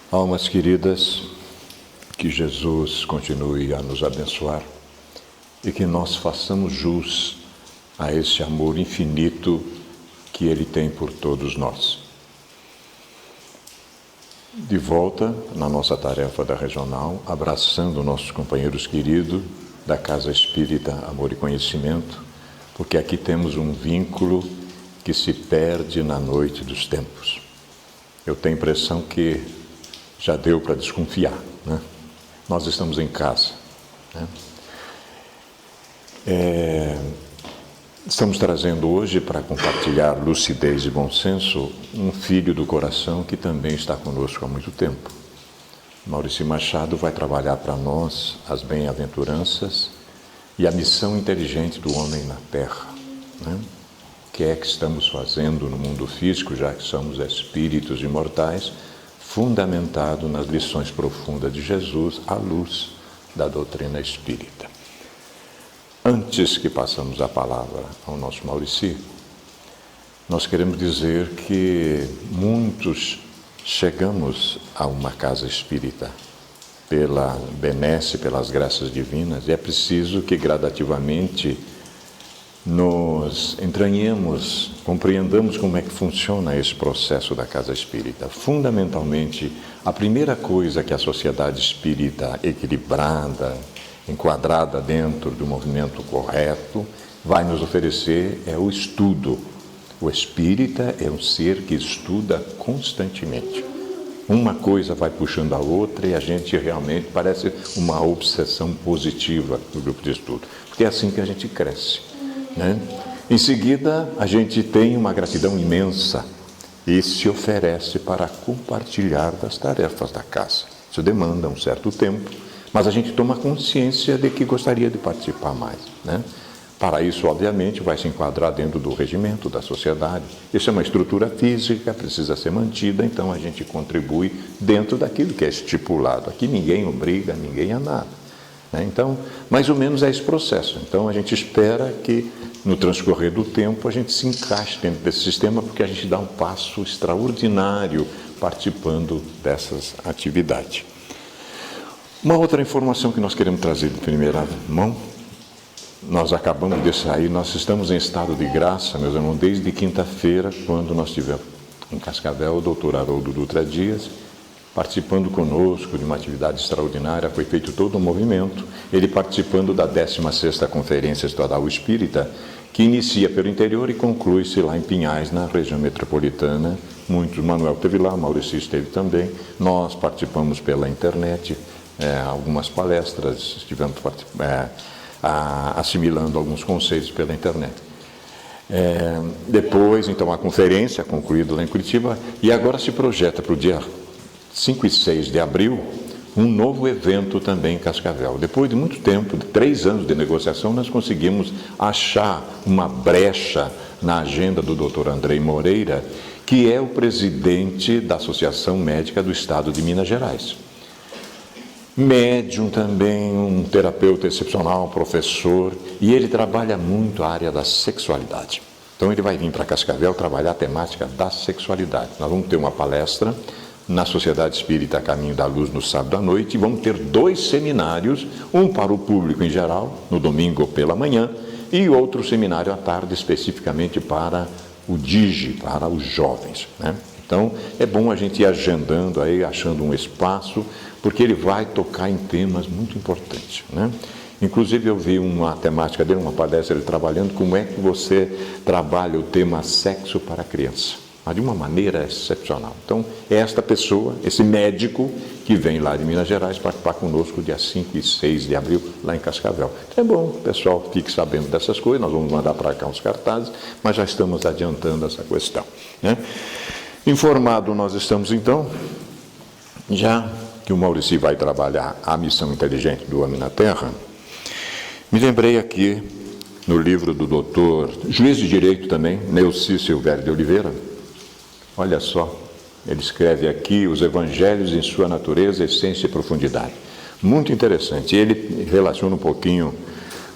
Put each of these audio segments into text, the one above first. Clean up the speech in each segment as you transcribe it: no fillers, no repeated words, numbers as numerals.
Almas queridas, que Jesus continue a nos abençoar e que nós façamos jus a esse amor infinito que Ele tem por todos nós. De volta na nossa tarefa da regional, abraçando nossos companheiros queridos da Casa Espírita Amor e Conhecimento, porque aqui temos um vínculo que se perde na noite dos tempos. Eu tenho a impressão que já deu para desconfiar, né? Nós estamos em casa, né? Estamos trazendo hoje para compartilhar lucidez e bom senso um filho do coração que também está conosco há muito tempo. Maurício Machado vai trabalhar para nós as bem-aventuranças e a missão inteligente do homem na Terra, né? O que é que estamos fazendo no mundo físico, já que somos espíritos imortais, fundamentado nas lições profundas de Jesus à luz da doutrina espírita. Antes que passamos a palavra ao nosso Maurício, nós queremos dizer que muitos chegamos a uma casa espírita pela benesse, pelas graças divinas, e é preciso que gradativamente nos entranhemos, compreendamos como é que funciona esse processo da casa espírita. Fundamentalmente, a primeira coisa que a sociedade espírita equilibrada, enquadrada dentro do movimento correto, vai nos oferecer é o estudo. O espírita é um ser que estuda constantemente. Uma coisa vai puxando a outra e a gente realmente parece uma obsessão positiva no grupo de estudo, porque é assim que a gente cresce, né? Em seguida, a gente tem uma gratidão imensa e se oferece para compartilhar das tarefas da casa. Isso demanda um certo tempo, mas a gente toma consciência de que gostaria de participar mais, né? Para isso, obviamente, vai se enquadrar dentro do regimento da sociedade. Isso é uma estrutura física, precisa ser mantida, então a gente contribui dentro daquilo que é estipulado. Aqui ninguém obriga ninguém a nada, né? Então, mais ou menos é esse processo. Então, a gente espera que, no transcorrer do tempo, a gente se encaixe dentro desse sistema, porque a gente dá um passo extraordinário participando dessas atividades. Uma outra informação que nós queremos trazer de primeira mão, nós acabamos de sair, nós estamos em estado de graça, meus irmãos, desde quinta-feira, quando nós tivemos em Cascavel o doutor Haroldo Dutra Dias, participando conosco de uma atividade extraordinária, foi feito todo um movimento, ele participando da 16ª Conferência Estadual Espírita, que inicia pelo interior e conclui-se lá em Pinhais, na região metropolitana. Muitos, Manuel esteve lá, Maurício esteve também, nós participamos pela internet, algumas palestras, estivemos assimilando alguns conceitos pela internet. Depois, então, a conferência concluída lá em Curitiba, e agora se projeta para o dia 5 e 6 de abril, um novo evento também em Cascavel. Depois de muito tempo, de 3 anos de negociação, nós conseguimos achar uma brecha na agenda do Dr. Andrei Moreira, que é o presidente da Associação Médica do Estado de Minas Gerais. Médium também, um terapeuta excepcional, professor, e ele trabalha muito a área da sexualidade. Então ele vai vir para Cascavel trabalhar a temática da sexualidade. Nós vamos ter uma palestra na Sociedade Espírita Caminho da Luz no sábado à noite e vamos ter 2 seminários, um para o público em geral, no domingo pela manhã, e outro seminário à tarde, especificamente para o DIGI, para os jovens, né? Então, é bom a gente ir agendando aí, achando um espaço, porque ele vai tocar em temas muito importantes, né? Inclusive, eu vi uma temática dele, uma palestra dele trabalhando como é que você trabalha o tema sexo para a criança, mas de uma maneira excepcional. Então, é esta pessoa, esse médico, que vem lá de Minas Gerais participar conosco dia 5 e 6 de abril, lá em Cascavel. Então, é bom, o pessoal fique sabendo dessas coisas, nós vamos mandar para cá uns cartazes, mas já estamos adiantando essa questão, né? Informado nós estamos, então, já que o Maurício vai trabalhar a missão inteligente do homem na Terra, me lembrei aqui, no livro do doutor, juiz de direito também, Neuci Silvério de Oliveira, olha só, ele escreve aqui os evangelhos em sua natureza, essência e profundidade. Muito interessante. Ele relaciona um pouquinho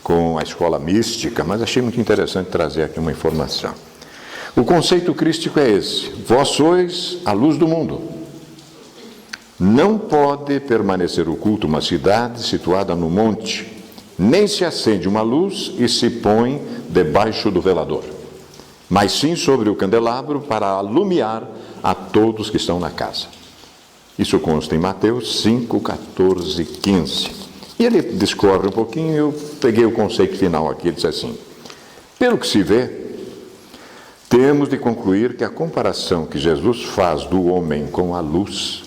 com a escola mística, mas achei muito interessante trazer aqui uma informação. O conceito crístico é esse: vós sois a luz do mundo. Não pode permanecer oculto uma cidade situada no monte, nem se acende uma luz e se põe debaixo do velador, mas sim sobre o candelabro para alumiar a todos que estão na casa. Isso consta em Mateus 5, 14, 15. E ele discorre um pouquinho, eu peguei o conceito final aqui, ele diz assim: pelo que se vê, temos de concluir que a comparação que Jesus faz do homem com a luz,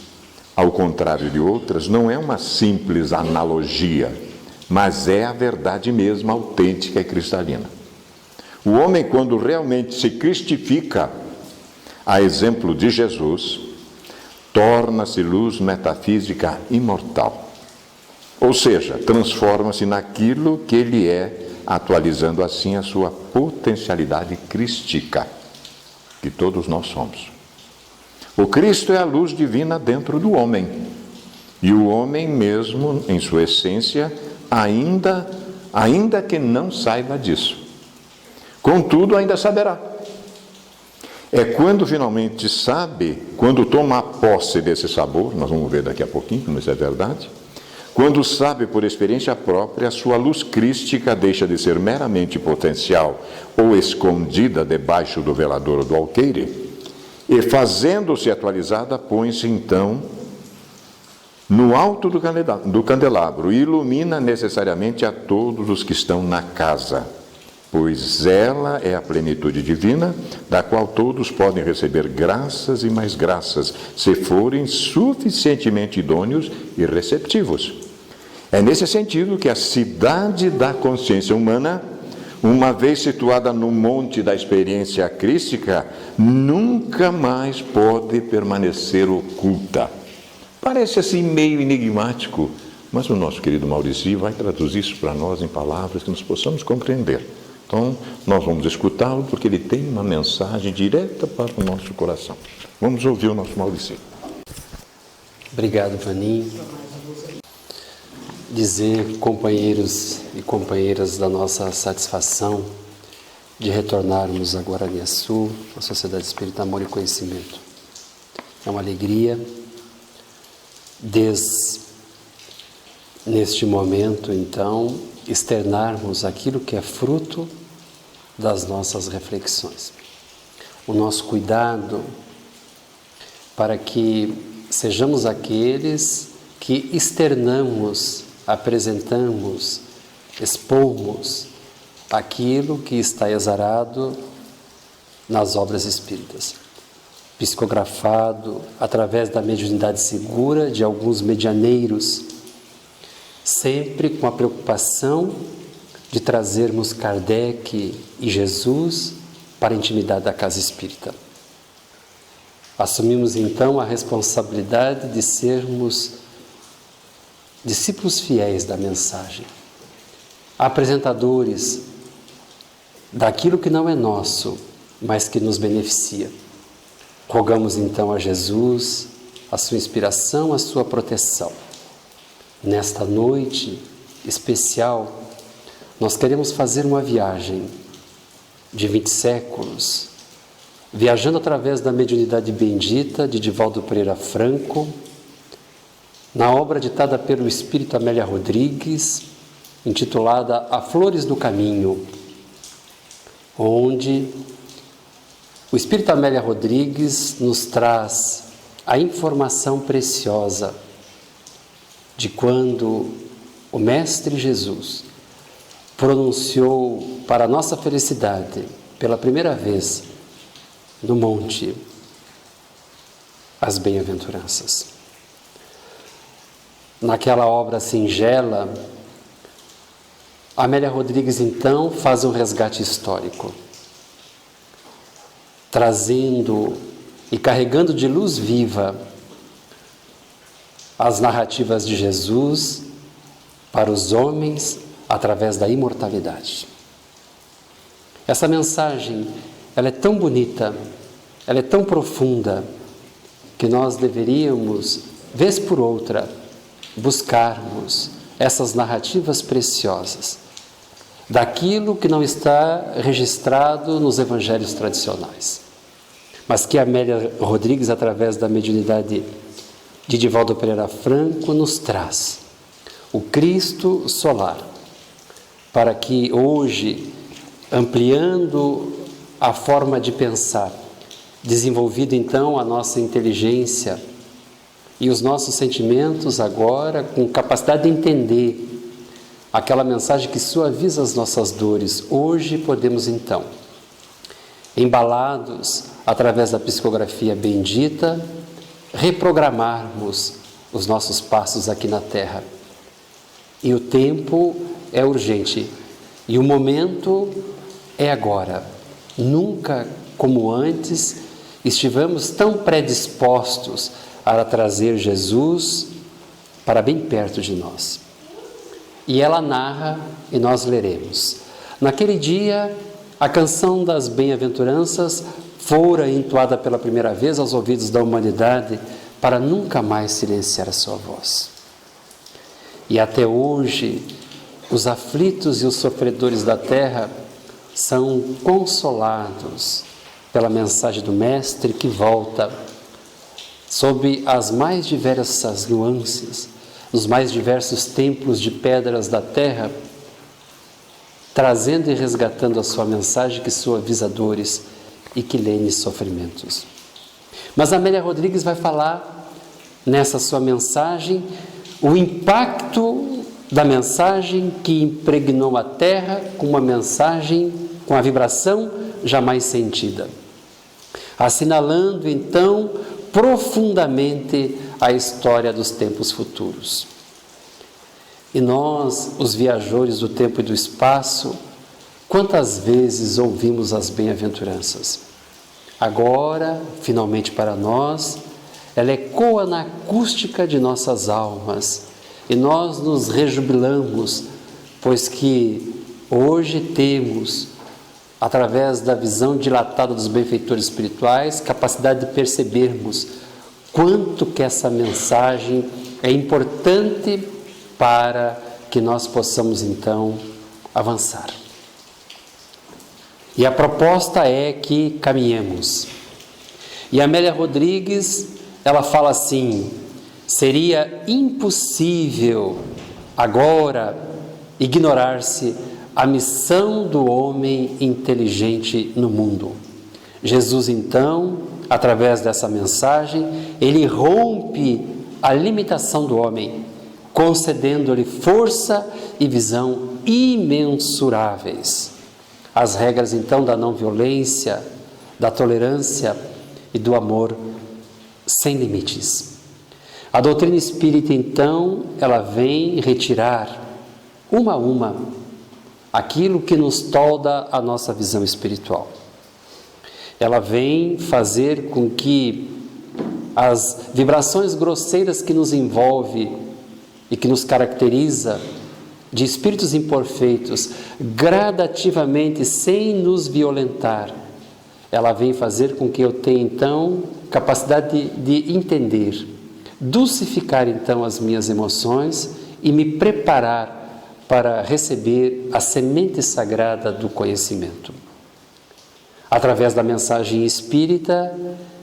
ao contrário de outras, não é uma simples analogia, mas é a verdade mesma, autêntica e cristalina. O homem, quando realmente se cristifica, a exemplo de Jesus, torna-se luz metafísica imortal. Ou seja, transforma-se naquilo que ele é, atualizando assim a sua potencialidade crística, que todos nós somos. O Cristo é a luz divina dentro do homem. E o homem mesmo, em sua essência, ainda que não saiba disso. Contudo, ainda saberá. É quando finalmente sabe, quando toma posse desse sabor, nós vamos ver daqui a pouquinho como isso é verdade, quando sabe por experiência própria, a sua luz crística deixa de ser meramente potencial ou escondida debaixo do velador ou do alqueire, e fazendo-se atualizada, põe-se então no alto do candelabro e ilumina necessariamente a todos os que estão na casa, pois ela é a plenitude divina, da qual todos podem receber graças e mais graças, se forem suficientemente idôneos e receptivos. É nesse sentido que a cidade da consciência humana, uma vez situada no monte da experiência crística, nunca mais pode permanecer oculta. Parece assim meio enigmático, mas o nosso querido Maurici vai traduzir isso para nós em palavras que nós possamos compreender. Então, nós vamos escutá-lo porque ele tem uma mensagem direta para o nosso coração. Vamos ouvir o nosso Maurici. Obrigado, Vaninho. Dizer, companheiros e companheiras, da nossa satisfação de retornarmos a Guaraniaçu, a Sociedade Espírita Amor e Conhecimento. É uma alegria, neste momento, então, externarmos aquilo que é fruto das nossas reflexões. O nosso cuidado para que sejamos aqueles que externamos, apresentamos, expomos aquilo que está exarado nas obras espíritas, psicografado através da mediunidade segura de alguns medianeiros, sempre com a preocupação de trazermos Kardec e Jesus para a intimidade da casa espírita. Assumimos então a responsabilidade de sermos discípulos fiéis da mensagem, apresentadores daquilo que não é nosso, mas que nos beneficia. Rogamos então a Jesus a sua inspiração, a sua proteção. Nesta noite especial, nós queremos fazer uma viagem de 20 séculos, viajando através da mediunidade bendita de Divaldo Pereira Franco, na obra ditada pelo Espírito Amélia Rodrigues, intitulada A Flores do Caminho, onde o Espírito Amélia Rodrigues nos traz a informação preciosa de quando o Mestre Jesus pronunciou para a nossa felicidade, pela primeira vez, no monte, as bem-aventuranças. Naquela obra singela, Amélia Rodrigues, então, faz um resgate histórico, trazendo e carregando de luz viva as narrativas de Jesus para os homens através da imortalidade. Essa mensagem, ela é tão bonita, ela é tão profunda, que nós deveríamos, vez por outra, buscarmos essas narrativas preciosas daquilo que não está registrado nos evangelhos tradicionais, mas que Amélia Rodrigues, através da mediunidade de Divaldo Pereira Franco nos traz o Cristo solar, para que hoje, ampliando a forma de pensar, desenvolvida então a nossa inteligência e os nossos sentimentos agora com capacidade de entender aquela mensagem que suaviza as nossas dores, hoje podemos então, embalados através da psicografia bendita, reprogramarmos os nossos passos aqui na Terra. E o tempo é urgente, e o momento é agora. Nunca como antes estivemos tão predispostos a trazer Jesus para bem perto de nós. E ela narra, e nós leremos. Naquele dia, a canção das bem-aventuranças fora entoada pela primeira vez aos ouvidos da humanidade para nunca mais silenciar a sua voz. E até hoje, os aflitos e os sofredores da terra são consolados pela mensagem do Mestre que volta sob as mais diversas nuances, nos mais diversos templos de pedras da terra, trazendo e resgatando a sua mensagem que suaviza dores e que lene sofrimentos. Mas Amélia Rodrigues vai falar nessa sua mensagem o impacto da mensagem que impregnou a terra com uma mensagem com a vibração jamais sentida, assinalando então profundamente a história dos tempos futuros. E nós, os viajores do tempo e do espaço, quantas vezes ouvimos as bem-aventuranças? Agora, finalmente para nós, ela ecoa na acústica de nossas almas e nós nos rejubilamos, pois que hoje temos, através da visão dilatada dos benfeitores espirituais, capacidade de percebermos quanto que essa mensagem é importante para que nós possamos então avançar. E a proposta é que caminhemos. E Amélia Rodrigues, ela fala assim: seria impossível agora ignorar-se a missão do homem inteligente no mundo. Jesus, então, através dessa mensagem, ele rompe a limitação do homem, concedendo-lhe força e visão imensuráveis. As regras, então, da não-violência, da tolerância e do amor sem limites. A doutrina espírita, então, ela vem retirar, uma a uma, aquilo que nos tolda a nossa visão espiritual. Ela vem fazer com que as vibrações grosseiras que nos envolvem e que nos caracteriza de espíritos imperfeitos, gradativamente, sem nos violentar, ela vem fazer com que eu tenha, então, capacidade de entender, dulcificar, então, as minhas emoções e me preparar para receber a semente sagrada do conhecimento. Através da mensagem espírita,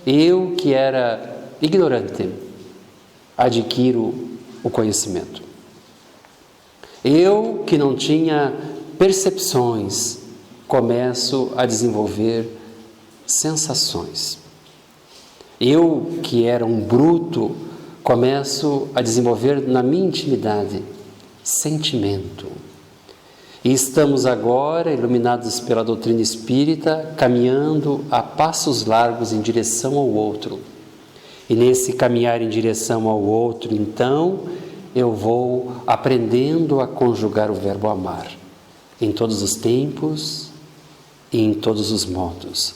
eu que era ignorante, adquiro o conhecimento. Eu que não tinha percepções, começo a desenvolver sensações. Eu que era um bruto, começo a desenvolver na minha intimidade sentimento. E estamos agora, iluminados pela doutrina espírita, caminhando a passos largos em direção ao outro. E nesse caminhar em direção ao outro, então, eu vou aprendendo a conjugar o verbo amar, em todos os tempos e em todos os modos.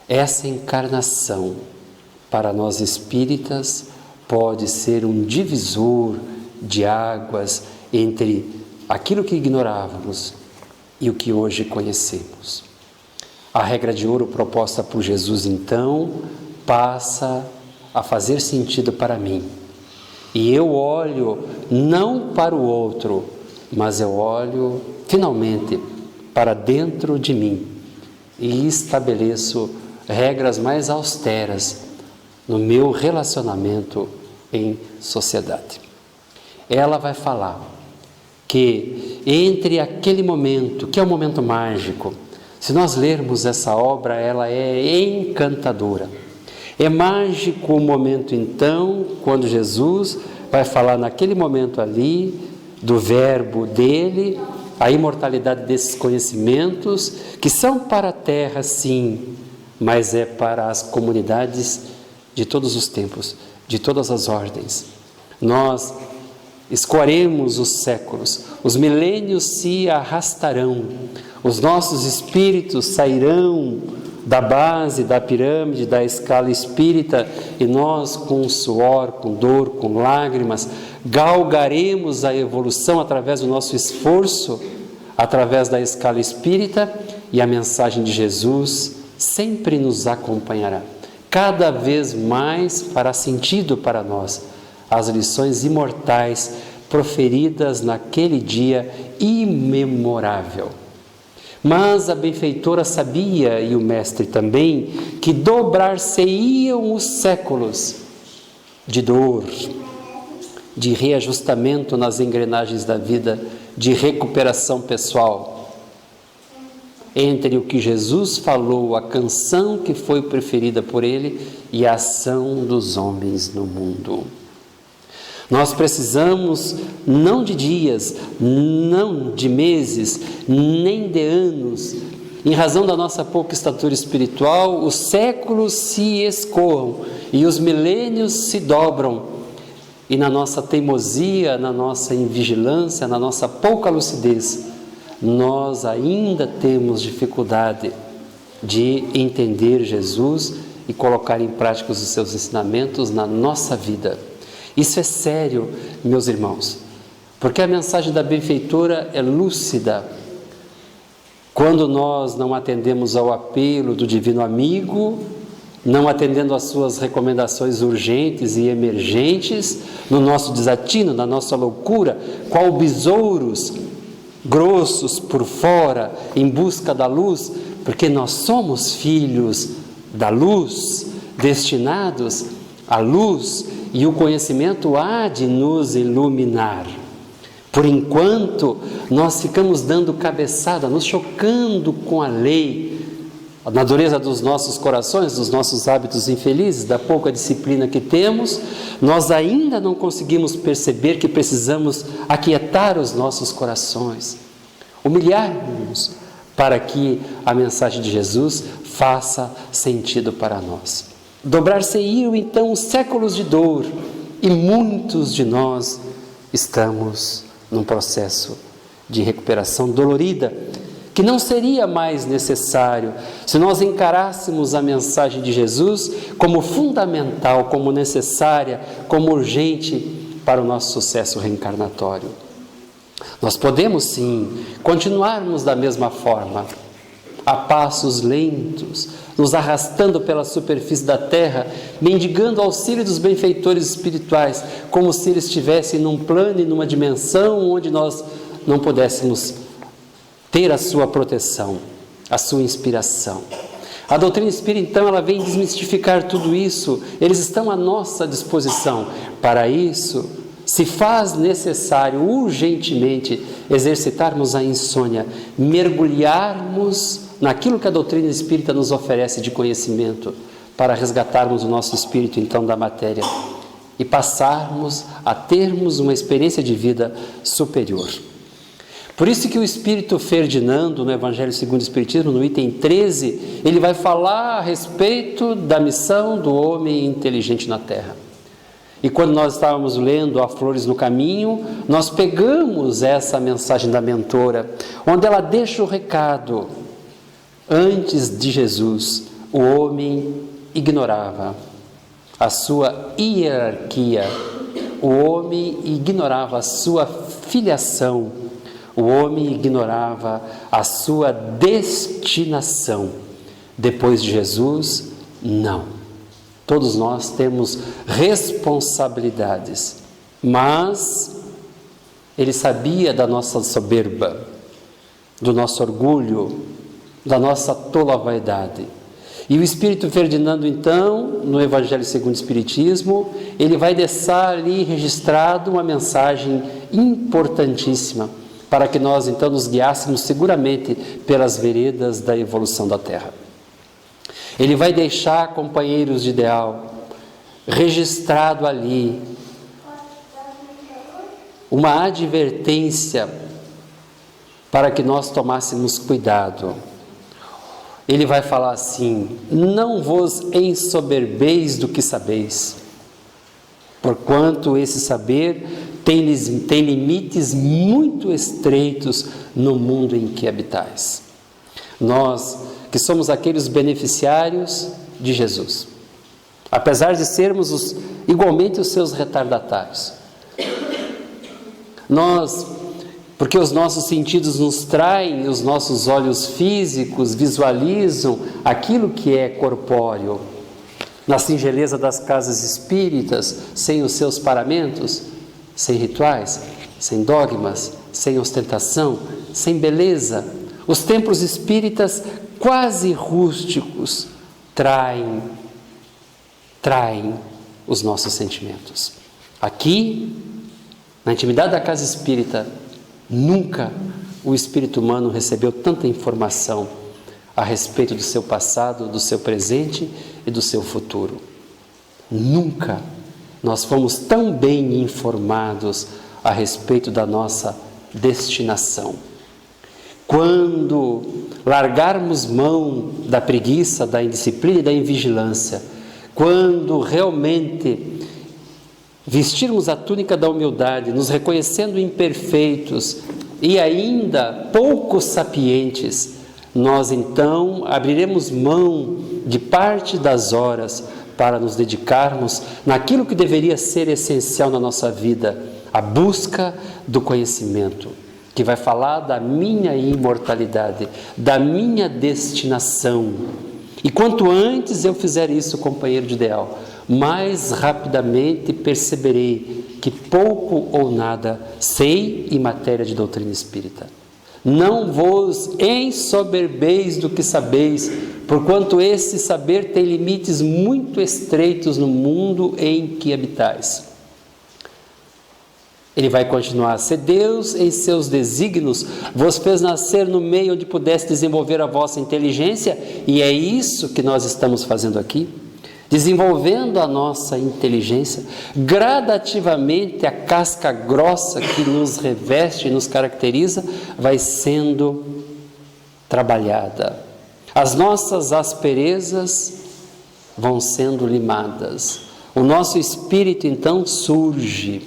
Essa encarnação, para nós espíritas, pode ser um divisor de águas entre aquilo que ignorávamos e o que hoje conhecemos. A regra de ouro proposta por Jesus, então, passa a fazer sentido para mim. E eu olho não para o outro, mas eu olho finalmente para dentro de mim e estabeleço regras mais austeras no meu relacionamento em sociedade. Ela vai falar que entre aquele momento, que é um momento mágico, se nós lermos essa obra, ela é encantadora. É mágico o momento então, quando Jesus vai falar naquele momento ali, do verbo dele, a imortalidade desses conhecimentos, que são para a terra sim, mas é para as comunidades de todos os tempos, de todas as ordens. Nós escoaremos os séculos, os milênios se arrastarão, os nossos espíritos sairão da base, da pirâmide, da escala espírita, e nós com suor, com dor, com lágrimas, galgaremos a evolução através do nosso esforço, através da escala espírita, e a mensagem de Jesus sempre nos acompanhará. Cada vez mais fará sentido para nós as lições imortais proferidas naquele dia imemorável. Mas a benfeitora sabia, e o mestre também, que dobrar-se-iam os séculos de dor, de reajustamento nas engrenagens da vida, de recuperação pessoal, entre o que Jesus falou, a canção que foi preferida por ele e a ação dos homens no mundo. Nós precisamos não de dias, não de meses, nem de anos. Em razão da nossa pouca estatura espiritual, os séculos se escoam e os milênios se dobram. E na nossa teimosia, na nossa invigilância, na nossa pouca lucidez, nós ainda temos dificuldade de entender Jesus e colocar em prática os seus ensinamentos na nossa vida. Isso é sério, meus irmãos, porque a mensagem da benfeitora é lúcida. Quando nós não atendemos ao apelo do divino amigo, não atendendo às suas recomendações urgentes e emergentes, no nosso desatino, na nossa loucura, qual besouros grossos por fora, em busca da luz, porque nós somos filhos da luz, destinados à luz, e o conhecimento há de nos iluminar. Por enquanto, nós ficamos dando cabeçada, nos chocando com a lei, na dureza dos nossos corações, dos nossos hábitos infelizes, da pouca disciplina que temos, nós ainda não conseguimos perceber que precisamos aquietar os nossos corações, humilhar-nos para que a mensagem de Jesus faça sentido para nós. Dobrar-se-iam então os séculos de dor, e muitos de nós estamos num processo de recuperação dolorida, que não seria mais necessário se nós encarássemos a mensagem de Jesus como fundamental, como necessária, como urgente para o nosso sucesso reencarnatório. Nós podemos sim continuarmos da mesma forma, a passos lentos, nos arrastando pela superfície da terra, mendigando o auxílio dos benfeitores espirituais, como se eles estivessem num plano e numa dimensão onde nós não pudéssemos ter a sua proteção, a sua inspiração. A doutrina espírita, então, ela vem desmistificar tudo isso. Eles estão à nossa disposição. Para isso, se faz necessário urgentemente exercitarmos a insônia, mergulharmos naquilo que a doutrina espírita nos oferece de conhecimento, para resgatarmos o nosso espírito então da matéria e passarmos a termos uma experiência de vida superior. Por isso que o Espírito Ferdinando, no Evangelho segundo o Espiritismo, no item 13, ele vai falar a respeito da missão do homem inteligente na Terra. E quando nós estávamos lendo A Flores no Caminho, nós pegamos essa mensagem da mentora, onde ela deixa o recado. Antes de Jesus, o homem ignorava a sua hierarquia, o homem ignorava a sua filiação, o homem ignorava a sua destinação. Depois de Jesus, não. Todos nós temos responsabilidades, mas ele sabia da nossa soberba, do nosso orgulho, da nossa tola vaidade. E o Espírito Ferdinando, então, no Evangelho segundo o Espiritismo, ele vai deixar ali registrado uma mensagem importantíssima para que nós, então, nos guiássemos seguramente pelas veredas da evolução da Terra. Ele vai deixar, companheiros de ideal, registrado ali uma advertência para que nós tomássemos cuidado. Ele vai falar assim: não vos ensoberbeis do que sabeis, porquanto esse saber tem limites muito estreitos no mundo em que habitais. Nós, que somos aqueles beneficiários de Jesus, apesar de sermos igualmente os seus retardatários, nós, porque os nossos sentidos nos traem, os nossos olhos físicos visualizam aquilo que é corpóreo, na singeleza das casas espíritas, sem os seus paramentos, sem rituais, sem dogmas, sem ostentação, sem beleza. Os templos espíritas quase rústicos traem os nossos sentimentos. Aqui, na intimidade da casa espírita, nunca o espírito humano recebeu tanta informação a respeito do seu passado, do seu presente e do seu futuro. Nunca nós fomos tão bem informados a respeito da nossa destinação. Quando largarmos mão da preguiça, da indisciplina e da invigilância, quando realmente vestirmos a túnica da humildade, nos reconhecendo imperfeitos e ainda pouco sapientes, nós então abriremos mão de parte das horas para nos dedicarmos naquilo que deveria ser essencial na nossa vida, a busca do conhecimento, que vai falar da minha imortalidade, da minha destinação. E quanto antes eu fizer isso, companheiro de ideal, mais rapidamente perceberei que pouco ou nada sei em matéria de doutrina espírita. Não vos ensoberbeis do que sabeis, porquanto esse saber tem limites muito estreitos no mundo em que habitais. Ele vai continuar: se Deus em seus desígnios vos fez nascer no meio onde pudesse desenvolver a vossa inteligência, e é isso que nós estamos fazendo aqui, desenvolvendo a nossa inteligência, gradativamente a casca grossa que nos reveste e nos caracteriza vai sendo trabalhada. As nossas asperezas vão sendo limadas. O nosso espírito então surge.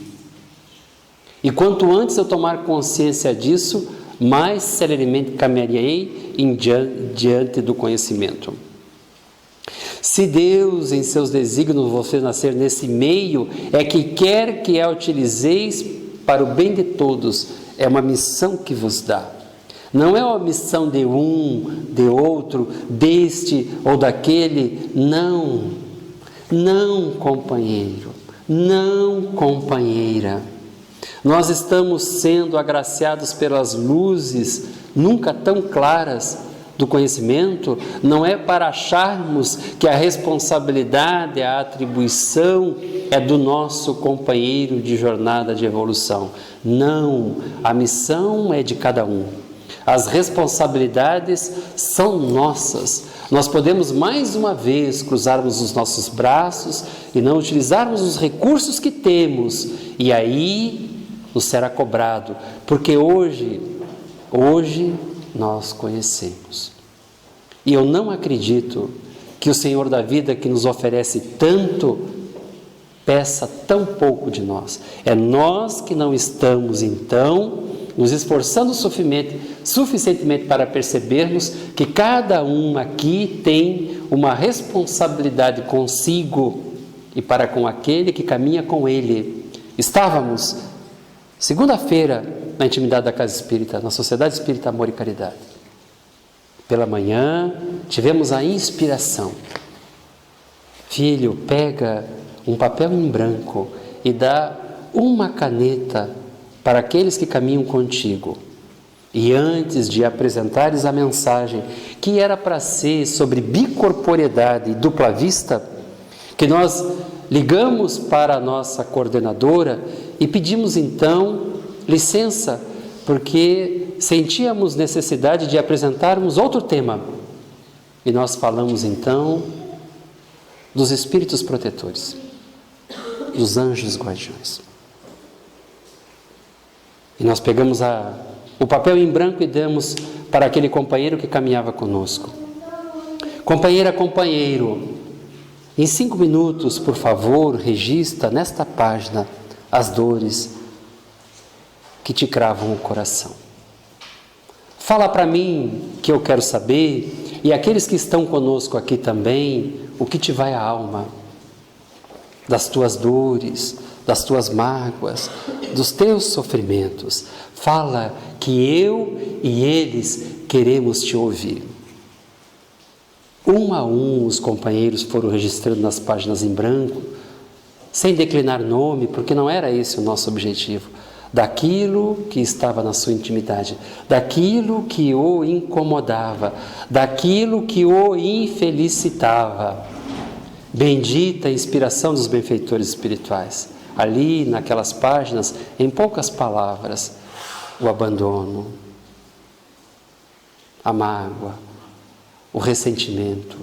E quanto antes eu tomar consciência disso, mais celeremente caminharei diante do conhecimento. Se Deus, em seus desígnios, vos fez nascer nesse meio, é que quer que a utilizeis para o bem de todos. É uma missão que vos dá. Não é uma missão de um, de outro, deste ou daquele. Não, não, companheiro, não, companheira. Nós estamos sendo agraciados pelas luzes, nunca tão claras, do conhecimento, não é para acharmos que a responsabilidade, a atribuição é do nosso companheiro de jornada de evolução. Não, a missão é de cada um. As responsabilidades são nossas. Nós podemos mais uma vez cruzarmos os nossos braços e não utilizarmos os recursos que temos, e aí nos será cobrado, porque hoje nós conhecemos. E eu não acredito que o Senhor da vida, que nos oferece tanto, peça tão pouco de nós. É nós que não estamos, então, nos esforçando suficientemente para percebermos que cada um aqui tem uma responsabilidade consigo e para com aquele que caminha com ele. Estávamos, segunda-feira, na intimidade da Casa Espírita, na Sociedade Espírita Amor e Caridade. Pela manhã, tivemos a inspiração. Filho, pega um papel em branco e dá uma caneta para aqueles que caminham contigo. E antes de apresentares a mensagem, que era para ser sobre bicorporeidade e dupla vista, que nós ligamos para a nossa coordenadora e pedimos então licença, porque sentíamos necessidade de apresentarmos outro tema. E nós falamos então dos espíritos protetores, dos anjos guardiões. E nós pegamos o papel em branco e damos para aquele companheiro que caminhava conosco. Companheira, companheiro, em 5 minutos, por favor, registra nesta página as dores que te cravam o coração. Fala para mim que eu quero saber, e aqueles que estão conosco aqui também, o que te vai à alma, das tuas dores, das tuas mágoas, dos teus sofrimentos. Fala que eu e eles queremos te ouvir. Um a um os companheiros foram registrando nas páginas em branco, sem declinar nome, porque não era esse o nosso objetivo, daquilo que estava na sua intimidade, daquilo que o incomodava, daquilo que o infelicitava. Bendita a inspiração dos benfeitores espirituais. Ali, naquelas páginas, em poucas palavras, o abandono, a mágoa, o ressentimento,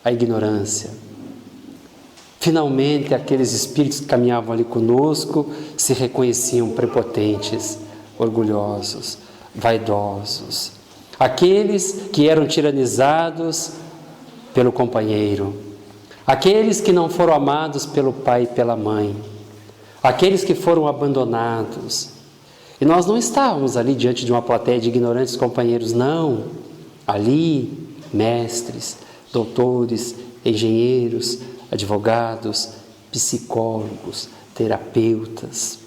a ignorância. Finalmente, aqueles espíritos que caminhavam ali conosco se reconheciam prepotentes, orgulhosos, vaidosos. Aqueles que eram tiranizados pelo companheiro. Aqueles que não foram amados pelo pai e pela mãe. Aqueles que foram abandonados. E nós não estávamos ali diante de uma plateia de ignorantes companheiros, não. Ali, mestres, doutores, engenheiros, advogados, psicólogos, terapeutas.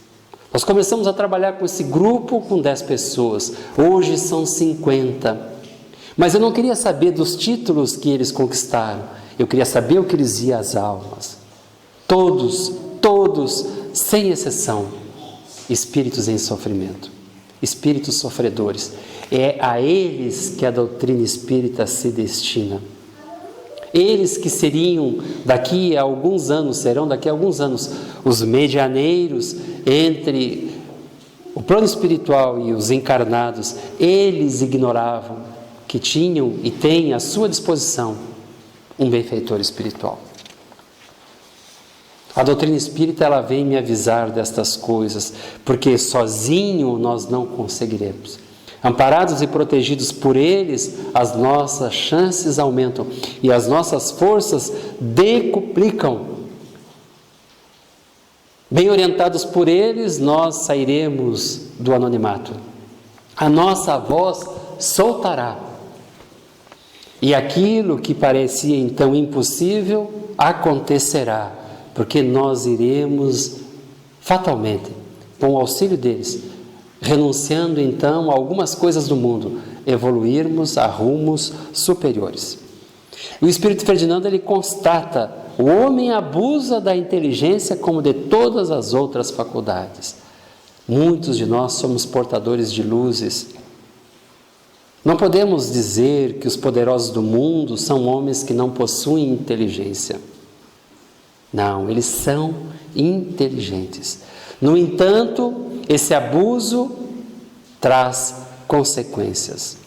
Nós começamos a trabalhar com esse grupo com 10 pessoas. Hoje são 50. Mas eu não queria saber dos títulos que eles conquistaram. Eu queria saber o que lhes ia às almas. Todos, sem exceção, espíritos em sofrimento, espíritos sofredores. É a eles que a doutrina espírita se destina. Eles que serão daqui a alguns anos, os medianeiros entre o plano espiritual e os encarnados. Eles ignoravam que tinham e têm à sua disposição um benfeitor espiritual. A doutrina espírita, ela vem me avisar destas coisas, porque sozinho nós não conseguiremos. Amparados e protegidos por eles, as nossas chances aumentam e as nossas forças decuplicam. Bem orientados por eles, nós sairemos do anonimato. A nossa voz soltará. E aquilo que parecia então impossível acontecerá, porque nós iremos fatalmente, com o auxílio deles, renunciando então a algumas coisas do mundo, evoluirmos a rumos superiores. O Espírito Ferdinando, ele constata: o homem abusa da inteligência como de todas as outras faculdades. Muitos de nós somos portadores de luzes. Não podemos dizer que os poderosos do mundo são homens que não possuem inteligência. Não, eles são inteligentes. No entanto, esse abuso traz consequências.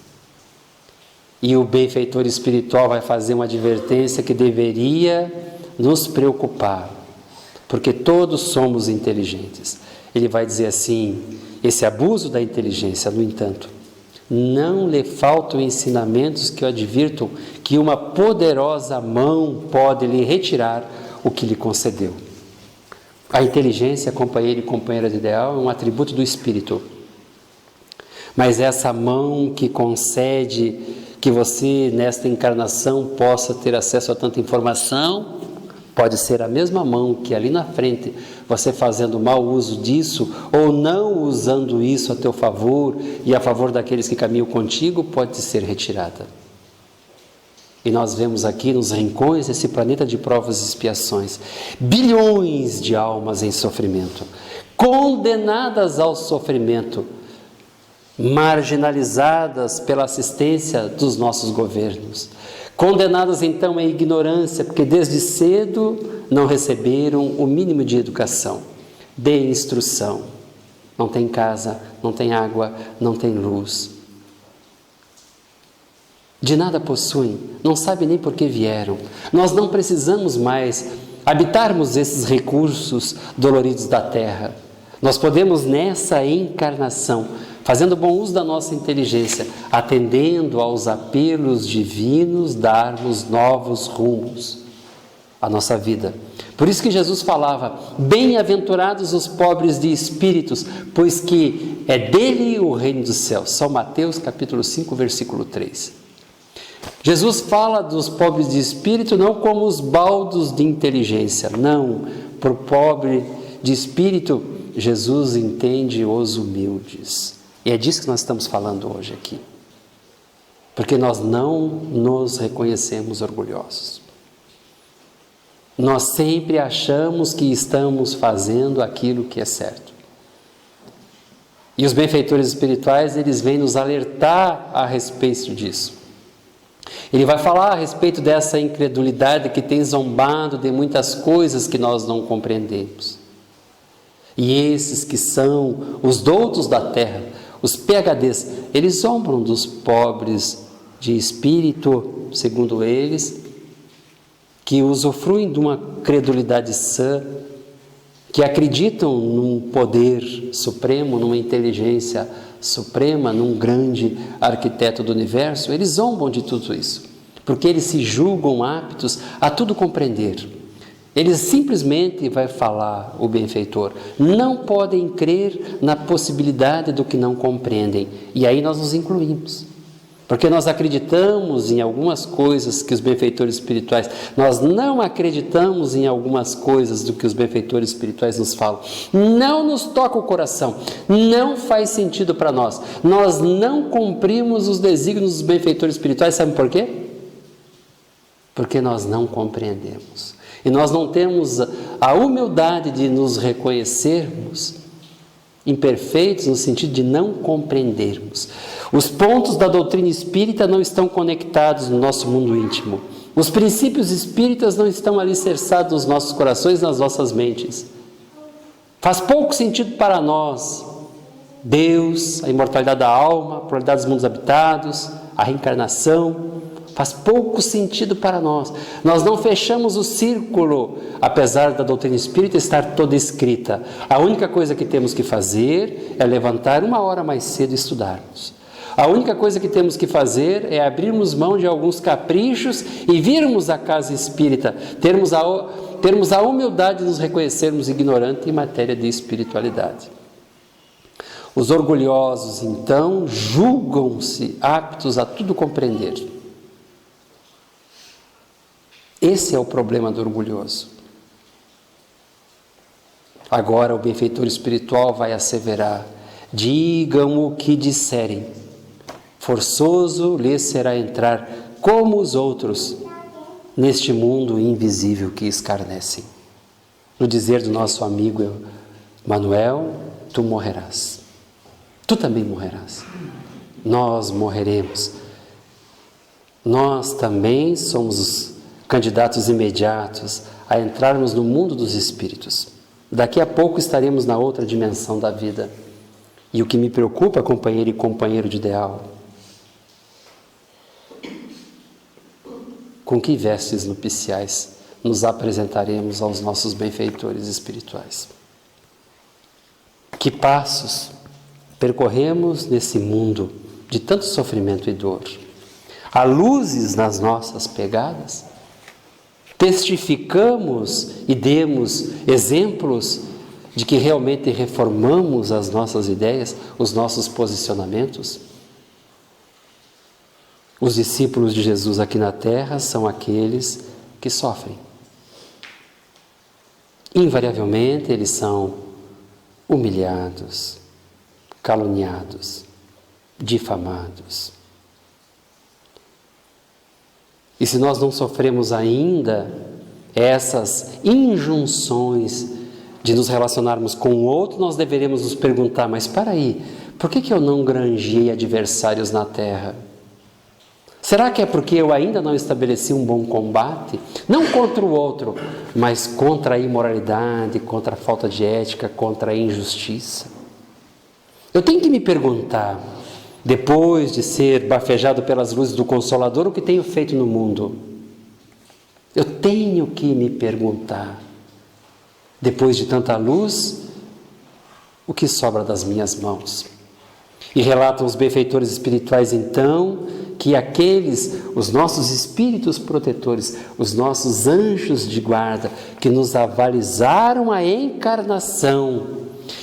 E o benfeitor espiritual vai fazer uma advertência que deveria nos preocupar, porque todos somos inteligentes. Ele vai dizer assim: esse abuso da inteligência, no entanto, não lhe faltam ensinamentos que o advirtam que uma poderosa mão pode lhe retirar o que lhe concedeu. A inteligência, companheiro e companheira de ideal, é um atributo do Espírito. Mas essa mão que concede que você, nesta encarnação, possa ter acesso a tanta informação, pode ser a mesma mão que ali na frente, você fazendo mau uso disso, ou não usando isso a teu favor e a favor daqueles que caminham contigo, pode ser retirada. E nós vemos aqui nos rincões desse planeta de provas e expiações, bilhões de almas em sofrimento, condenadas ao sofrimento, marginalizadas pela assistência dos nossos governos, condenadas então à ignorância, porque desde cedo não receberam o mínimo de educação, de instrução. Não tem casa, não tem água, não tem luz. De nada possuem, não sabem nem por que vieram. Nós não precisamos mais habitarmos esses recursos doloridos da terra. Nós podemos, nessa encarnação, fazendo bom uso da nossa inteligência, atendendo aos apelos divinos, darmos novos rumos à nossa vida. Por isso que Jesus falava: bem-aventurados os pobres de espíritos, pois que é dele o reino dos céus. São Mateus capítulo 5, versículo 3. Jesus fala dos pobres de espírito não como os baldos de inteligência, não. Por pobre de espírito, Jesus entende os humildes. E é disso que nós estamos falando hoje aqui. Porque nós não nos reconhecemos orgulhosos. Nós sempre achamos que estamos fazendo aquilo que é certo. E os benfeitores espirituais, eles vêm nos alertar a respeito disso. Ele vai falar a respeito dessa incredulidade que tem zombado de muitas coisas que nós não compreendemos. E esses que são os doutos da terra, os PhDs, eles zombam dos pobres de espírito, segundo eles, que usufruem de uma credulidade sã, que acreditam num poder supremo, numa inteligência suprema, num grande arquiteto do universo. Eles zombam de tudo isso, porque eles se julgam aptos a tudo compreender. Eles simplesmente, vai falar o benfeitor, não podem crer na possibilidade do que não compreendem. E aí nós nos incluímos. Porque nós acreditamos em algumas coisas que os benfeitores espirituais, nós não acreditamos em algumas coisas do que os benfeitores espirituais nos falam. Não nos toca o coração, não faz sentido para nós. Nós não cumprimos os desígnios dos benfeitores espirituais, sabe por quê? Porque nós não compreendemos. E nós não temos a humildade de nos reconhecermos imperfeitos no sentido de não compreendermos. Os pontos da doutrina espírita não estão conectados no nosso mundo íntimo. Os princípios espíritas não estão alicerçados nos nossos corações, nas nossas mentes. Faz pouco sentido para nós Deus, a imortalidade da alma, a pluralidade dos mundos habitados, a reencarnação. Faz pouco sentido para nós. Nós não fechamos o círculo, apesar da doutrina espírita estar toda escrita. A única coisa que temos que fazer é levantar 1 hora mais cedo e estudarmos. A única coisa que temos que fazer é abrirmos mão de alguns caprichos e virmos à casa espírita, termos a humildade de nos reconhecermos ignorantes em matéria de espiritualidade. Os orgulhosos, então, julgam-se aptos a tudo compreender. Esse é o problema do orgulhoso. Agora o benfeitor espiritual vai asseverar: digam o que disserem, forçoso lhes será entrar como os outros neste mundo invisível que escarnecem. No dizer do nosso amigo Manuel, tu morrerás. Tu também morrerás. Nós morreremos. Nós também somos os candidatos imediatos a entrarmos no mundo dos espíritos. Daqui a pouco estaremos na outra dimensão da vida. E o que me preocupa, companheiro e companheiro de ideal, com que vestes nupciais nos apresentaremos aos nossos benfeitores espirituais? Que passos percorremos nesse mundo de tanto sofrimento e dor? Há luzes nas nossas pegadas? Testificamos e demos exemplos de que realmente reformamos as nossas ideias, os nossos posicionamentos? Os discípulos de Jesus aqui na terra são aqueles que sofrem. Invariavelmente eles são humilhados, caluniados, difamados. E se nós não sofremos ainda essas injunções de nos relacionarmos com o outro, nós deveremos nos perguntar: mas para aí, por que eu não granjeei adversários na terra? Será que é porque eu ainda não estabeleci um bom combate? Não contra o outro, mas contra a imoralidade, contra a falta de ética, contra a injustiça. Eu tenho que me perguntar, depois de ser bafejado pelas luzes do Consolador, o que tenho feito no mundo? Eu tenho que me perguntar, depois de tanta luz, o que sobra das minhas mãos? E relatam os benfeitores espirituais, então, que os nossos espíritos protetores, os nossos anjos de guarda, que nos avalizaram a encarnação,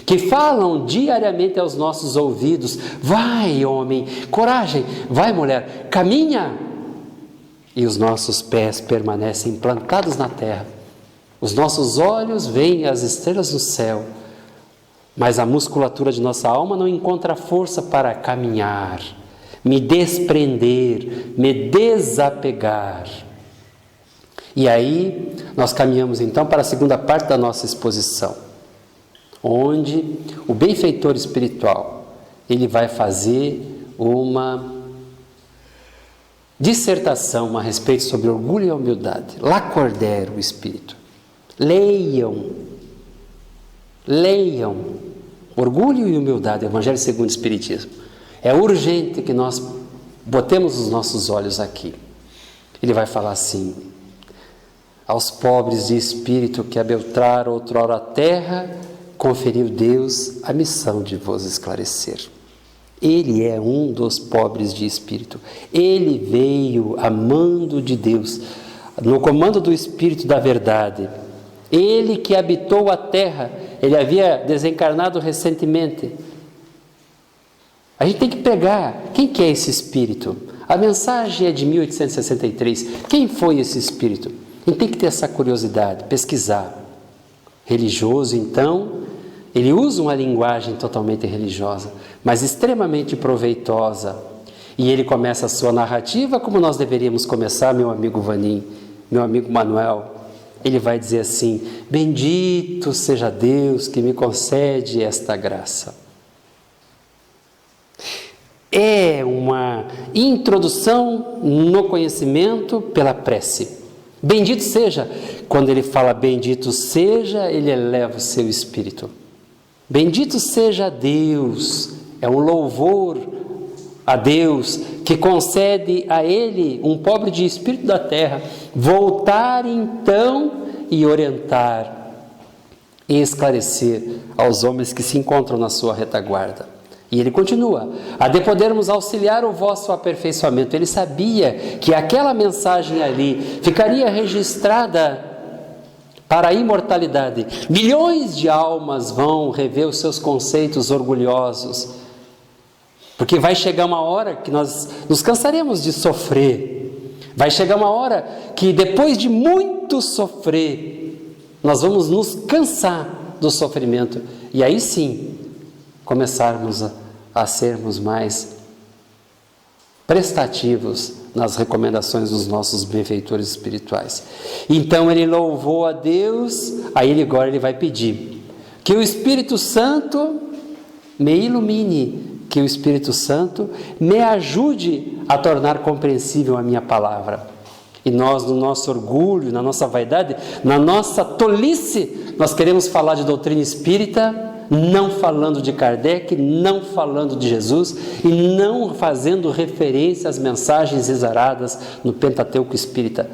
que falam diariamente aos nossos ouvidos: vai, homem, coragem, vai, mulher, caminha. E os nossos pés permanecem plantados na terra, os nossos olhos veem as estrelas no céu, mas a musculatura de nossa alma não encontra força para caminhar, me desprender, me desapegar. E aí nós caminhamos então para a segunda parte da nossa exposição, onde o benfeitor espiritual, ele vai fazer uma dissertação a respeito sobre orgulho e humildade. Lacordaire, o Espírito. Leiam. Orgulho e humildade, Evangelho segundo o Espiritismo. É urgente que nós botemos os nossos olhos aqui. Ele vai falar assim: aos pobres de espírito que abeltraram outrora a terra, conferiu Deus a missão de vos esclarecer. Ele é um dos pobres de espírito. Ele veio a mando de Deus, no comando do Espírito da verdade. Ele que habitou a terra, ele havia desencarnado recentemente. A gente tem que pegar, quem que é esse Espírito? A mensagem é de 1863. Quem foi esse Espírito? A gente tem que ter essa curiosidade, pesquisar. Religioso, então, ele usa uma linguagem totalmente religiosa, mas extremamente proveitosa. E ele começa a sua narrativa como nós deveríamos começar, meu amigo Vanim, meu amigo Manuel. Ele vai dizer assim: bendito seja Deus que me concede esta graça. É uma introdução no conhecimento pela prece. Bendito seja, quando ele fala bendito seja, ele eleva o seu espírito. Bendito seja Deus, é um louvor a Deus que concede a ele, um pobre de espírito da terra, voltar então e orientar e esclarecer aos homens que se encontram na sua retaguarda. E ele continua: a de podermos auxiliar o vosso aperfeiçoamento. Ele sabia que aquela mensagem ali ficaria registrada para a imortalidade. Milhões de almas vão rever os seus conceitos orgulhosos, porque vai chegar uma hora que nós nos cansaremos de sofrer. Vai chegar uma hora que, depois de muito sofrer, nós vamos nos cansar do sofrimento. E aí sim, começarmos a sermos mais prestativos nas recomendações dos nossos benfeitores espirituais. Então ele louvou a Deus, aí agora ele vai pedir que o Espírito Santo me ilumine, que o Espírito Santo me ajude a tornar compreensível a minha palavra. E nós, no nosso orgulho, na nossa vaidade, na nossa tolice, nós queremos falar de doutrina espírita, não falando de Kardec, não falando de Jesus e não fazendo referência às mensagens exaradas no Pentateuco Espírita.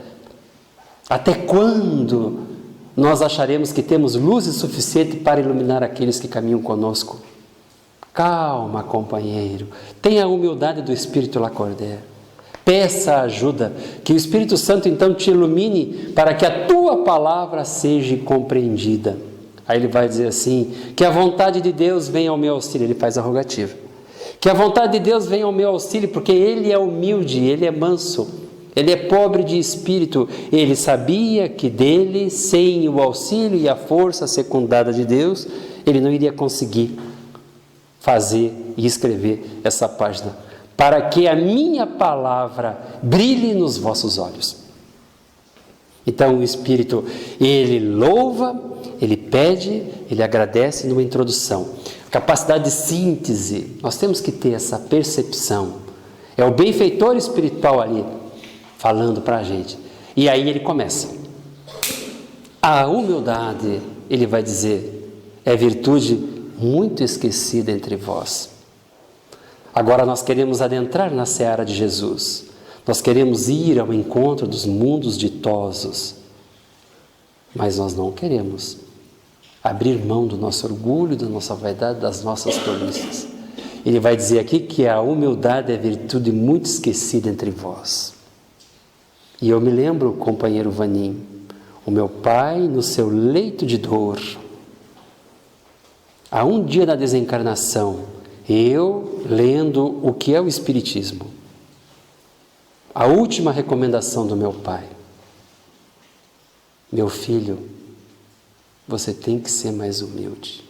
Até quando nós acharemos que temos luz suficiente para iluminar aqueles que caminham conosco? Calma, companheiro, tenha a humildade do Espírito Lacordaire. Peça ajuda, que o Espírito Santo então te ilumine para que a tua palavra seja compreendida. Aí ele vai dizer assim: que a vontade de Deus venha ao meu auxílio. Ele faz a rogativa. Que a vontade de Deus venha ao meu auxílio, porque ele é humilde, ele é manso, ele é pobre de espírito. Ele sabia que dele, sem o auxílio e a força secundada de Deus, ele não iria conseguir fazer e escrever essa página. Para que a minha palavra brilhe nos vossos olhos. Então o Espírito, ele louva, ele pede, ele agradece numa introdução. Capacidade de síntese, nós temos que ter essa percepção. É o benfeitor espiritual ali, falando para a gente. E aí ele começa. A humildade, ele vai dizer, é virtude muito esquecida entre vós. Agora nós queremos adentrar na seara de Jesus. Nós queremos ir ao encontro dos mundos ditosos. Mas nós não queremos abrir mão do nosso orgulho, da nossa vaidade, das nossas tolices. Ele vai dizer aqui que a humildade é virtude muito esquecida entre vós. E eu me lembro, companheiro Vanim, o meu pai no seu leito de dor, há um dia da desencarnação, eu lendo o que é o Espiritismo, a última recomendação do meu pai: meu filho, você tem que ser mais humilde.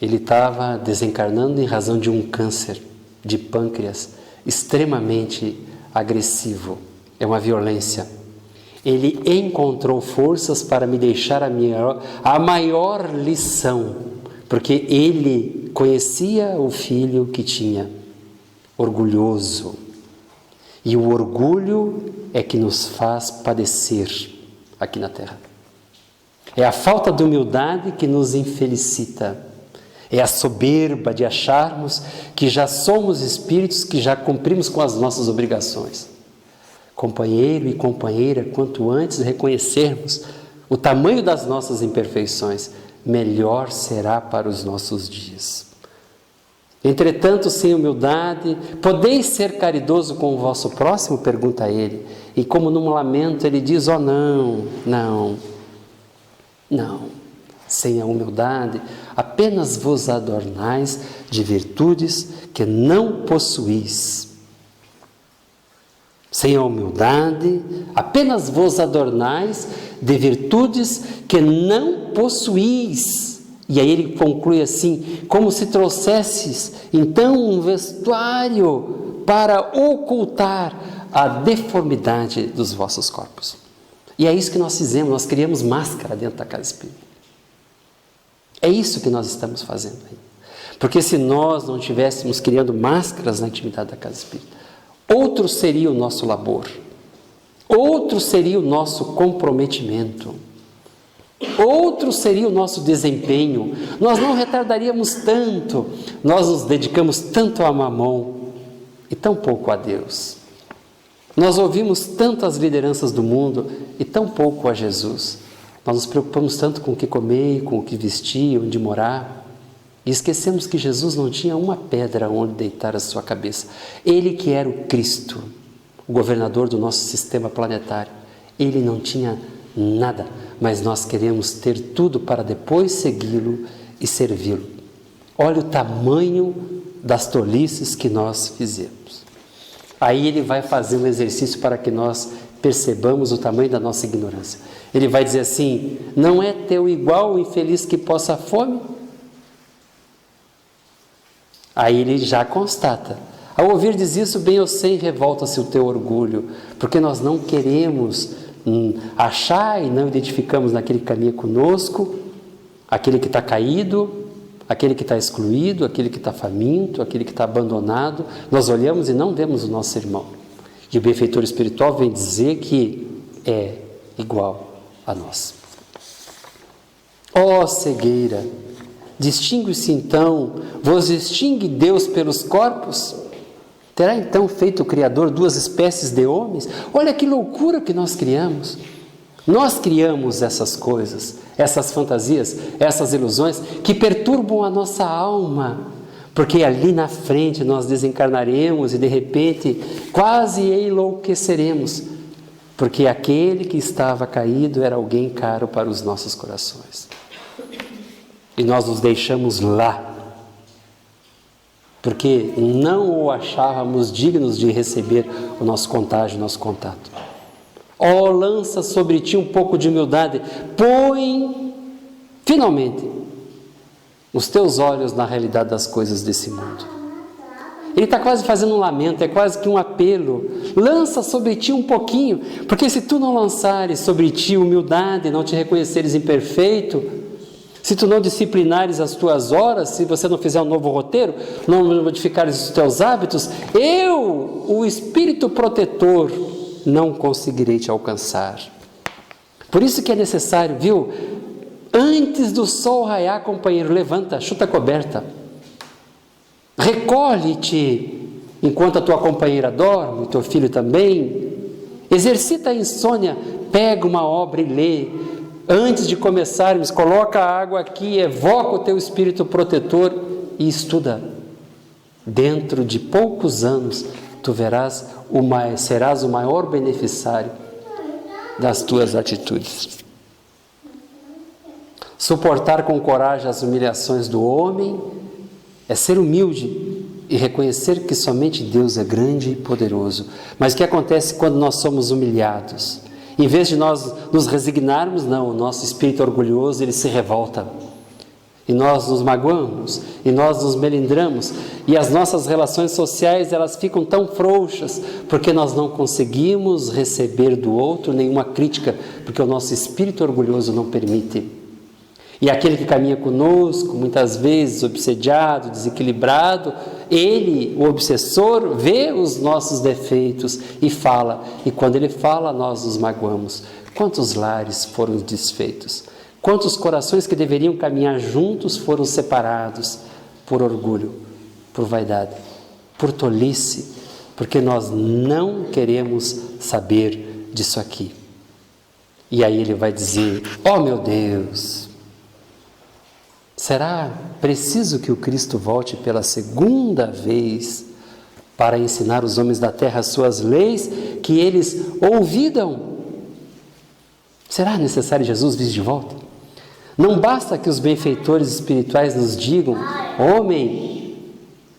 Ele estava desencarnando em razão de um câncer de pâncreas extremamente agressivo, é uma violência. Ele encontrou forças para me deixar a maior lição, porque ele conhecia o filho que tinha, orgulhoso. E o orgulho é que nos faz padecer aqui na Terra. É a falta de humildade que nos infelicita. É a soberba de acharmos que já somos espíritos, que já cumprimos com as nossas obrigações. Companheiro e companheira, quanto antes reconhecermos o tamanho das nossas imperfeições, melhor será para os nossos dias. Entretanto, sem humildade, podeis ser caridoso com o vosso próximo? Pergunta ele. E como num lamento ele diz, oh não. Sem a humildade, apenas vos adornais de virtudes que não possuís. Sem a humildade, apenas vos adornais de virtudes que não possuís. E aí ele conclui assim, como se trouxesses então um vestuário para ocultar a deformidade dos vossos corpos. E é isso que nós fizemos, nós criamos máscara dentro da casa espírita. É isso que nós estamos fazendo aí. Porque se nós não estivéssemos criando máscaras na intimidade da casa espírita, outro seria o nosso labor, outro seria o nosso comprometimento, outro seria o nosso desempenho. Nós não retardaríamos tanto, nós nos dedicamos tanto a Mamon e tão pouco a Deus. Nós ouvimos tanto as lideranças do mundo e tão pouco a Jesus. Nós nos preocupamos tanto com o que comer, com o que vestir, onde morar. E esquecemos que Jesus não tinha uma pedra onde deitar a sua cabeça. Ele que era o Cristo, o governador do nosso sistema planetário. Ele não tinha nada, mas nós queremos ter tudo para depois segui-lo e servi-lo. Olha o tamanho das tolices que nós fizemos. Aí ele vai fazer um exercício para que nós percebamos o tamanho da nossa ignorância. Ele vai dizer assim, não é teu igual o infeliz que possa fome? Aí ele já constata. Ao ouvir dizer isso, bem eu sei, revolta-se o teu orgulho, porque nós não queremos achar e não identificamos naquele que caminha conosco, aquele que está caído, aquele que está excluído, aquele que está faminto, aquele que está abandonado. Nós olhamos e não vemos o nosso irmão. E o benfeitor espiritual vem dizer que é igual a nós. Ó cegueira! Distingue-se então, vos distingue Deus pelos corpos? Terá então feito o Criador duas espécies de homens? Olha que loucura que nós criamos. Nós criamos essas coisas, essas fantasias, essas ilusões que perturbam a nossa alma, porque ali na frente nós desencarnaremos e de repente quase enlouqueceremos, porque aquele que estava caído era alguém caro para os nossos corações. E nós nos deixamos lá, porque não o achávamos dignos de receber o nosso contágio, o nosso contato. Ó, lança sobre ti um pouco de humildade, põe, finalmente, os teus olhos na realidade das coisas desse mundo. Ele está quase fazendo um lamento, é quase que um apelo. Lança sobre ti um pouquinho, porque se tu não lançares sobre ti humildade, não te reconheceres imperfeito, se tu não disciplinares as tuas horas, se você não fizer um novo roteiro, não modificares os teus hábitos, eu, o Espírito protetor, não conseguirei te alcançar. Por isso que é necessário, viu? Antes do sol raiar, companheiro, levanta, chuta a coberta. Recolhe-te enquanto a tua companheira dorme, o teu filho também. Exercita a insônia, pega uma obra e lê. Antes de começarmos, coloca a água aqui, evoca o teu espírito protetor e estuda. Dentro de poucos anos, tu serás o maior beneficiário das tuas atitudes. Suportar com coragem as humilhações do homem é ser humilde e reconhecer que somente Deus é grande e poderoso. Mas o que acontece quando nós somos humilhados? Em vez de nós nos resignarmos, não, o nosso espírito orgulhoso, ele se revolta. E nós nos magoamos, e nós nos melindramos, e as nossas relações sociais, elas ficam tão frouxas, porque nós não conseguimos receber do outro nenhuma crítica, porque o nosso espírito orgulhoso não permite. E aquele que caminha conosco, muitas vezes obsediado, desequilibrado, ele, o obsessor, vê os nossos defeitos e fala. E quando ele fala, nós nos magoamos. Quantos lares foram desfeitos? Quantos corações que deveriam caminhar juntos foram separados por orgulho, por vaidade, por tolice, porque nós não queremos saber disso aqui. E aí ele vai dizer: oh meu Deus, será preciso que o Cristo volte pela segunda vez para ensinar os homens da terra as suas leis que eles ouvidam? Será necessário Jesus vir de volta? Não basta que os benfeitores espirituais nos digam: homem,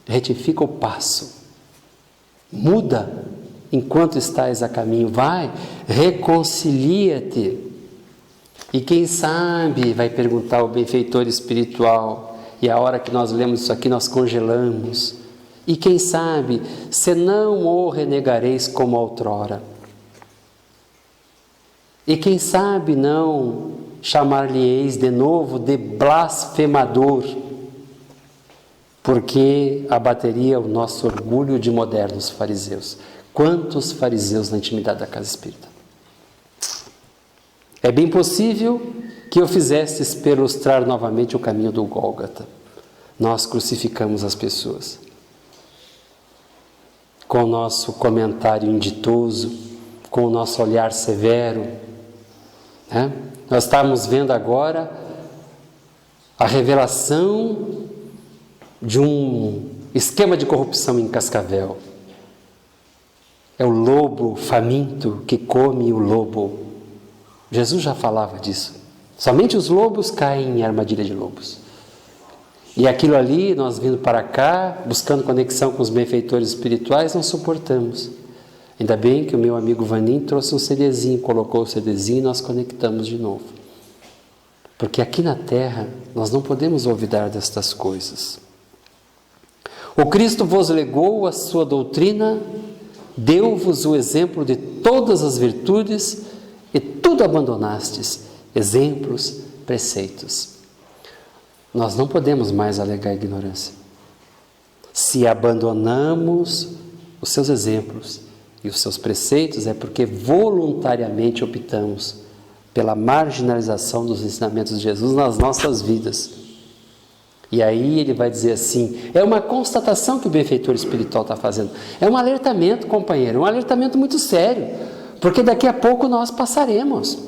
retifica o passo, muda enquanto estás a caminho, vai, reconcilia-te. E quem sabe, vai perguntar o benfeitor espiritual, e a hora que nós lemos isso aqui nós congelamos, e quem sabe, se não o renegareis como outrora, e quem sabe não chamar-lhe-eis de novo de blasfemador, porque abateria o nosso orgulho de modernos fariseus. Quantos fariseus na intimidade da casa espírita? É bem possível que eu fizestes perlustrar novamente o caminho do Gólgota. Nós crucificamos as pessoas com o nosso comentário inditoso, com o nosso olhar severo, né? Nós estamos vendo agora a revelação de um esquema de corrupção em Cascavel. É o lobo faminto que come o lobo. Jesus já falava disso. Somente os lobos caem em armadilha de lobos. E aquilo ali, nós vindo para cá, buscando conexão com os benfeitores espirituais, não suportamos. Ainda bem que o meu amigo Vanim trouxe um CDzinho, colocou o CDzinho e nós conectamos de novo. Porque aqui na Terra, nós não podemos olvidar destas coisas. O Cristo vos legou a sua doutrina, deu-vos o exemplo de todas as virtudes e tudo abandonastes, exemplos, preceitos. Nós não podemos mais alegar ignorância. Se abandonamos os seus exemplos e os seus preceitos, é porque voluntariamente optamos pela marginalização dos ensinamentos de Jesus nas nossas vidas. E aí ele vai dizer assim, é uma constatação que o benfeitor espiritual está fazendo. É um alertamento, companheiro, um alertamento muito sério, porque daqui a pouco nós passaremos.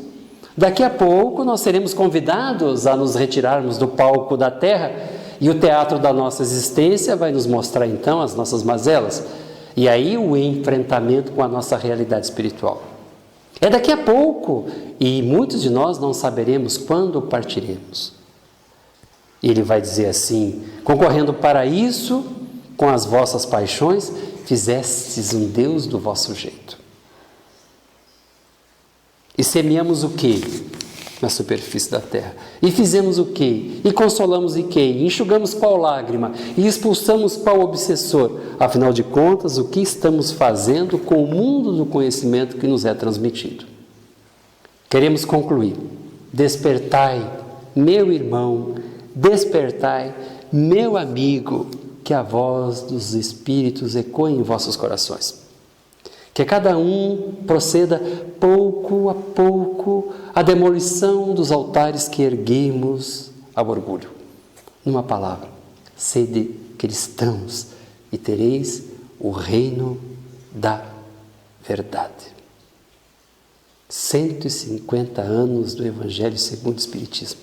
Daqui a pouco nós seremos convidados a nos retirarmos do palco da terra e o teatro da nossa existência vai nos mostrar então as nossas mazelas. E aí o enfrentamento com a nossa realidade espiritual. É daqui a pouco e muitos de nós não saberemos quando partiremos. Ele vai dizer assim, concorrendo para isso, com as vossas paixões, fizestes um Deus do vosso jeito. E semeamos o quê? na superfície da terra. E fizemos o quê? E consolamos e quê? E enxugamos qual lágrima? E expulsamos qual obsessor? Afinal de contas, o que estamos fazendo com o mundo do conhecimento que nos é transmitido? Queremos concluir. Despertai, meu irmão, despertai, meu amigo, que a voz dos Espíritos ecoe em vossos corações. Que cada um proceda pouco a pouco à demolição dos altares que erguemos ao orgulho. Numa palavra, sede cristãos e tereis o reino da verdade. 150 anos do Evangelho segundo o Espiritismo.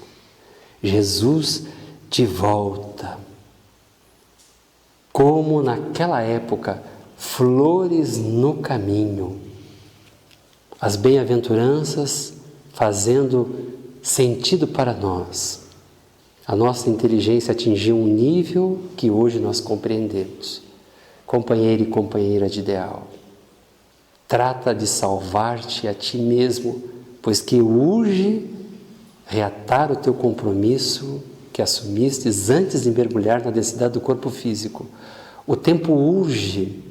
Jesus de volta. Como naquela época, flores no caminho, as bem-aventuranças fazendo sentido para nós. A nossa inteligência atingiu um nível que hoje nós compreendemos. Companheiro e companheira de ideal, trata de salvar-te a ti mesmo, pois que urge reatar o teu compromisso que assumistes antes de mergulhar na densidade do corpo físico. O tempo urge,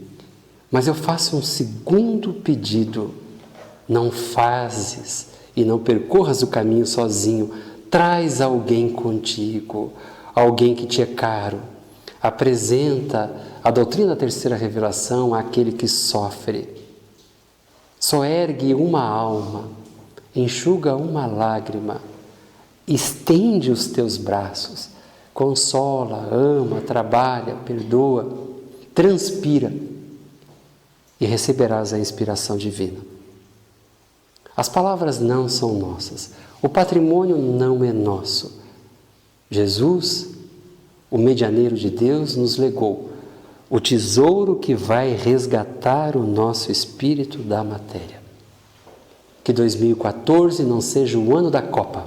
mas eu faço um segundo pedido. Não fazes e não percorras o caminho sozinho. Traz alguém contigo, alguém que te é caro. Apresenta a doutrina da terceira revelação àquele que sofre. Soergue uma alma, enxuga uma lágrima, estende os teus braços, consola, ama, trabalha, perdoa, transpira e receberás a inspiração divina. As palavras não são nossas, o patrimônio não é nosso. Jesus, o medianeiro de Deus, nos legou o tesouro que vai resgatar o nosso espírito da matéria. Que 2014 não seja o ano da Copa,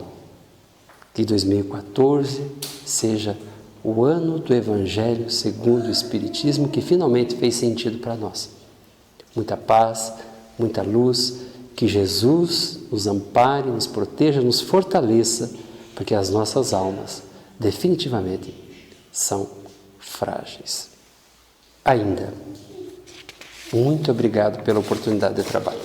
que 2014 seja o ano do Evangelho segundo o Espiritismo, que finalmente fez sentido para nós. Muita paz, muita luz, que Jesus nos ampare, nos proteja, nos fortaleça, porque as nossas almas definitivamente são frágeis. Ainda, muito obrigado pela oportunidade de trabalho.